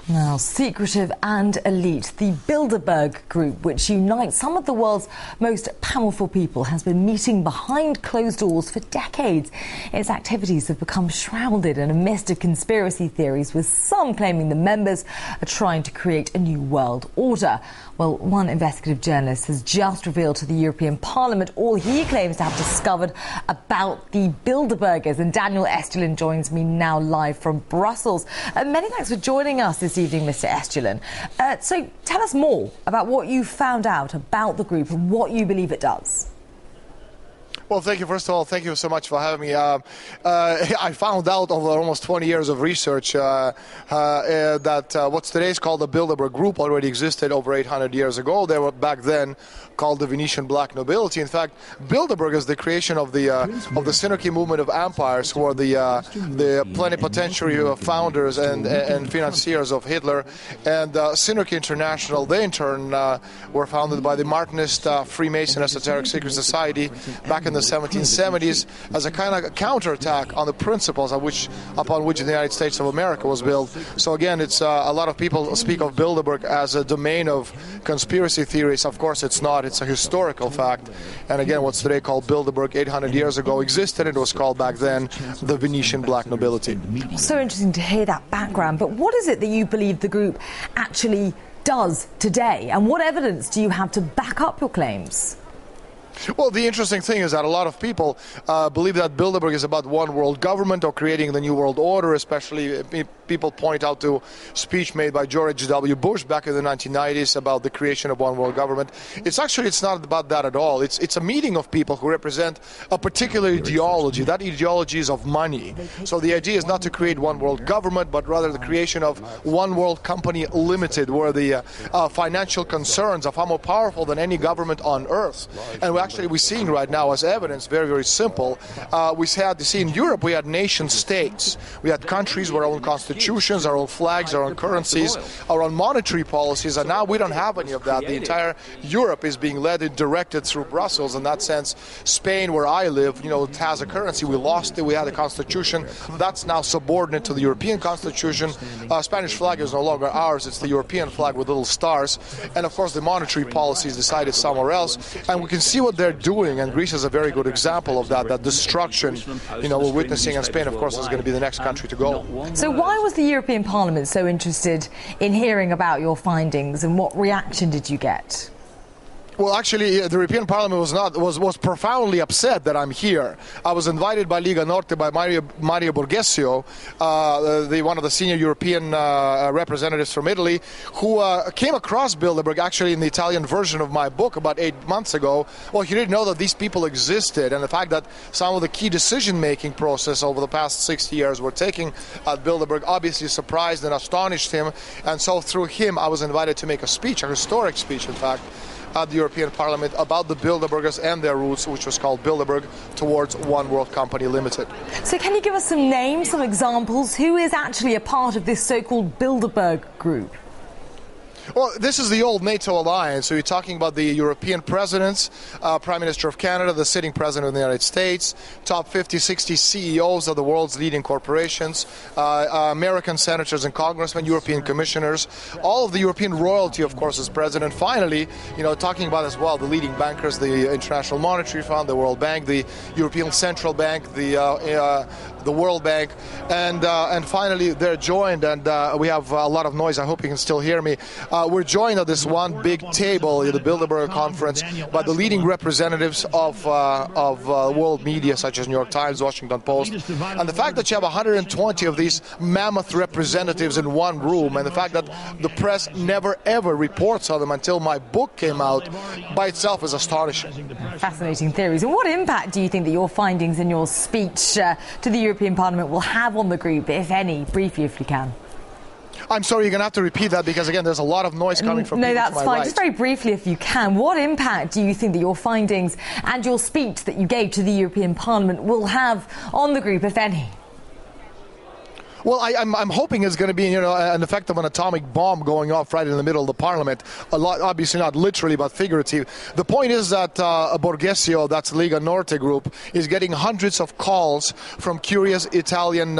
Now, secretive and elite, the Bilderberg Group, which unites some of the world's most powerful people, has been meeting behind closed doors for decades. Its activities have become shrouded in a mist of conspiracy theories, with some claiming the members are trying to create a new world order. Well, one investigative journalist has just revealed to the European Parliament all he claims to have discovered about the Bilderbergers. And Daniel Estulin joins me now live from Brussels. Many thanks for joining us this evening, Mr. Estulin. So tell us more about what you found out about the group and what you believe it does. Well, thank you. First of all, thank you so much for having me. I found out over almost 20 years of research that what's today is called the Bilderberg Group already existed over 800 years ago. They were back then called the Venetian Black Nobility. In fact, Bilderberg is the creation of the Synarchy movement of empires, who are the plenipotentiary founders and financiers of Hitler. And Synarchy International, they in turn were founded by the Martinist Freemason Esoteric Secret Society back in the 1770s as a kind of counterattack on the principles upon which the United States of America was built. So again, it's a lot of people speak of Bilderberg as a domain of conspiracy theories. Of course, it's not. It's a historical fact. And again, what's today called Bilderberg 800 years ago existed. It was called back then the Venetian Black Nobility. So interesting to hear that background. But what is it that you believe the group actually does today? And what evidence do you have to back up your claims? Well, the interesting thing is that a lot of people believe that Bilderberg is about one world government or creating the new world order. Especially people point out to speech made by George W. Bush back in the 1990s about the creation of one world government. It's not about that at all. It's a meeting of people who represent a particular ideology. That ideology is of money. So the idea is not to create one world government, but rather the creation of one world company limited, where the financial concerns are far more powerful than any government on earth. And we're seeing right now as evidence, very, very simple. We had to see in Europe, we had nation states. We had countries with our own constitutions, our own flags, our own currencies, our own monetary policies, and now we don't have any of that. The entire Europe is being led and directed through Brussels. In that sense, Spain, where I live, it has a currency. We lost it. We had a constitution. That's now subordinate to the European constitution. Spanish flag is no longer ours. It's the European flag with little stars. And of course, the monetary policy is decided somewhere else. And we can see what they're doing, and Greece is a very good example of that destruction, we're witnessing, and Spain, of course, is going to be the next country to go. So why was the European Parliament so interested in hearing about your findings, and what reaction did you get? Well, actually, the European Parliament was profoundly upset that I'm here. I was invited by Liga Norte, by Mario Borghesio, one of the senior European representatives from Italy, who came across Bilderberg actually in the Italian version of my book about 8 months ago. Well, he didn't know that these people existed, and the fact that some of the key decision-making process over the past 60 years were taking at Bilderberg obviously surprised and astonished him. And so through him, I was invited to make a speech, a historic speech, in fact, at the European Parliament about the Bilderbergers and their roots, which was called Bilderberg Towards One World Company Limited. So can you give us some names, some examples? Who is actually a part of this so-called Bilderberg Group? Well, this is the old NATO alliance. So you're talking about the European presidents, Prime Minister of Canada, the sitting president of the United States, top 50, 60 CEOs of the world's leading corporations, American senators and congressmen, European commissioners, all of the European royalty, of course, is present. Finally, talking about as well the leading bankers, the International Monetary Fund, the World Bank, the European Central Bank, the World Bank, and finally they're joined, and we have a lot of noise. I hope you can still hear me. We're joined at this one big table at the Bilderberg conference by the leading representatives of world media, such as New York Times, Washington Post. And the fact that you have 120 of these mammoth representatives in one room, and the fact that the press never ever reports on them until my book came out, by itself is astonishing. Fascinating theories. And what impact do you think that your findings in your speech to the European Parliament will have on the group, if any? Briefly, if you can. I'm sorry, you're going to have to repeat that because, again, there's a lot of noise coming from people to my right. No, that's fine. Just very briefly, if you can, what impact do you think that your findings and your speech that you gave to the European Parliament will have on the group, if any? Well, I'm hoping it's going to be, an effect of an atomic bomb going off right in the middle of the parliament. A lot, obviously not literally, but figurative. The point is that Borghesio, that's Lega Norte group, is getting hundreds of calls from curious Italian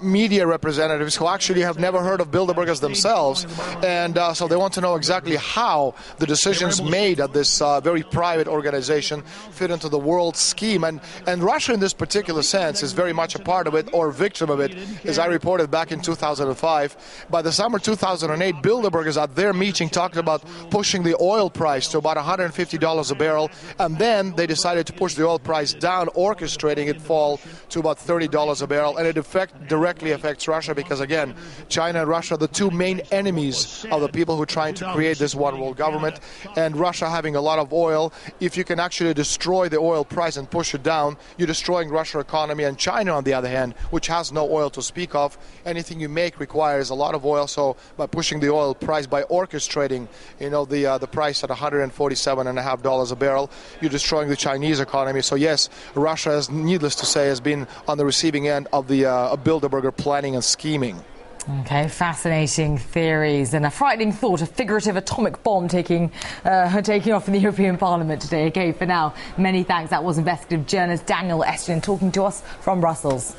media representatives who actually have never heard of Bilderbergers themselves, and so they want to know exactly how the decisions made at this very private organization fit into the world scheme. And Russia, in this particular sense, is very much a part of it, or victim of it, as I reported back in 2005. By the summer 2008, Bilderbergers at their meeting talked about pushing the oil price to about $150 a barrel, and then they decided to push the oil price down, orchestrating it fall to about $30 a barrel. And it directly affects Russia because, again, China and Russia are the two main enemies of the people who are trying to create this one world government. And Russia having a lot of oil, if you can actually destroy the oil price and push it down, you're destroying Russia's economy. And China, on the other hand, which has no oil to speak of, anything you make requires a lot of oil. So by pushing the oil price, by orchestrating, the price at $147.50 a barrel, you're destroying the Chinese economy. So yes, Russia, is, needless to say, has been on the receiving end of the Bilderberger planning and scheming. Okay, fascinating theories and a frightening thought, a figurative atomic bomb taking off in the European Parliament today. Okay, for now, many thanks. That was investigative journalist Daniel Estulin talking to us from Brussels.